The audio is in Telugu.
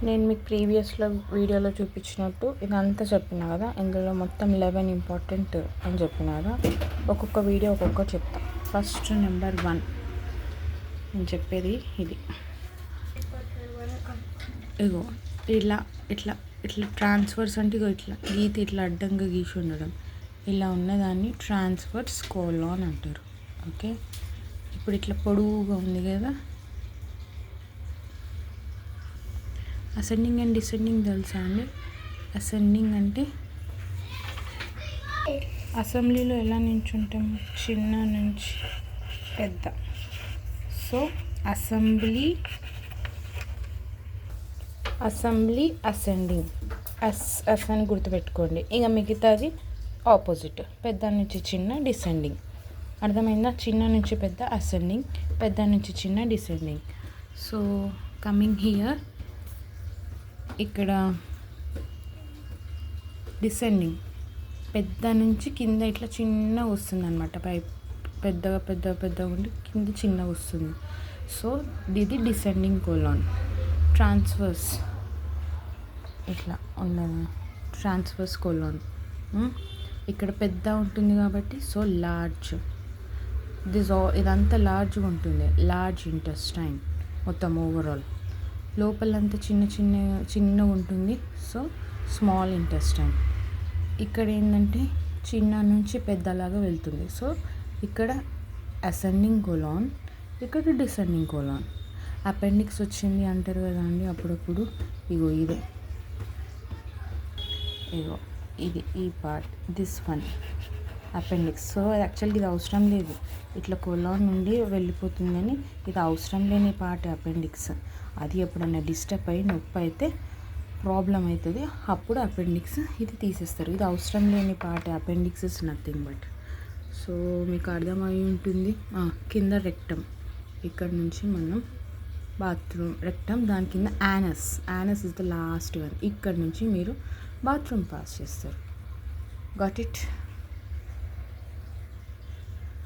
నేను మీకు ప్రీవియస్లో వీడియోలో చూపించినట్టు ఇదంతా చెప్పిన కదా, ఇందులో మొత్తం 11 ఇంపార్టెంట్ అని చెప్పిన కదా. ఒక్కొక్క వీడియో ఒక్కొక్క చెప్తా. ఫస్ట్ నెంబర్ 1 నేను చెప్పేది ఇది. ఇగో ఇలా ఇట్లా ఇట్లా ట్రాన్స్ఫర్స్ అంటే ఇగో ఇట్లా గీత ఇట్లా అడ్డంగా గీసి ఉండడం, ఇలా ఉన్నదాన్ని ట్రాన్స్ఫర్స్ కోలాన్ అంటారు. ఓకే, ఇప్పుడు ఇట్లా పొడవుగా ఉంది కదా, అసెండింగ్ అండ్ డిసెండింగ్ తెలుసా అండి? అసెండింగ్ అంటే అసెంబ్లీలో ఎలా నించుంటాం, చిన్న నుంచి పెద్ద. సో అసెంబ్లీ అసెండింగ్ అస్ అని గుర్తుపెట్టుకోండి. ఇక మిగతాది ఆపోజిట్, పెద్ద నుంచి చిన్న డిసెండింగ్. అర్థమైందా? చిన్న నుంచి పెద్ద అసెండింగ్, పెద్ద నుంచి చిన్న డిసెండింగ్. సో కమింగ్ హియర్, ఇక్కడ డిసెండింగ్ పెద్ద నుంచి కింద ఇట్లా చిన్న వస్తుంది అనమాట. పైప్ పెద్దగా ఉండి కింద చిన్నగా వస్తుంది. సో ఇది డిసెండింగ్ కోలాన్. ట్రాన్స్ఫర్స్ ఇట్లా ఉన్నది, ట్రాన్స్ఫర్స్ కోలాన్. ఇక్కడ పెద్ద ఉంటుంది కాబట్టి సో లార్జ్. ఇదంతా లార్జ్గా ఉంటుంది, లార్జ్ ఇంటెస్టైన్ మొత్తం ఓవరాల్. లోపలంతా చిన్నగా ఉంటుంది, సో స్మాల్ ఇంటెస్టైన్. ఇక్కడ ఏంటంటే చిన్న నుంచి పెద్దలాగా వెళ్తుంది. సో ఇక్కడ అసెండింగ్ కోలాన్, ఇక్కడ డిసెండింగ్ కోలాన్. అపెండిక్స్ వచ్చింది అంటారు కదా అండి అప్పుడప్పుడు. ఇగో ఇదే, ఇగో ఇది ఈ part, this one appendix. So యాక్చువల్గా ఇది అవసరం లేదు, ఇట్లా కోలాన్ నుండి వెళ్ళిపోతుందని. ఇది అవసరం లేని పార్ట్ అపెండిక్స్. అది ఎప్పుడన్నా డిస్టర్బ్ అయ్యి నొప్పి అయితే ప్రాబ్లం అవుతుంది, అప్పుడు అపెండిక్స్ ఇది తీసేస్తారు. ఇది అవసరం లేని part. Appendix is nothing but. So మీకు అర్థమై ఉంటుంది. కింద రెక్టమ్, ఇక్కడ నుంచి మనం బాత్రూమ్, రెక్టమ్, దాని కింద anus is the last one. ఇక్కడ నుంచి మీరు బాత్రూమ్ పాస్ చేస్తారు. Got it?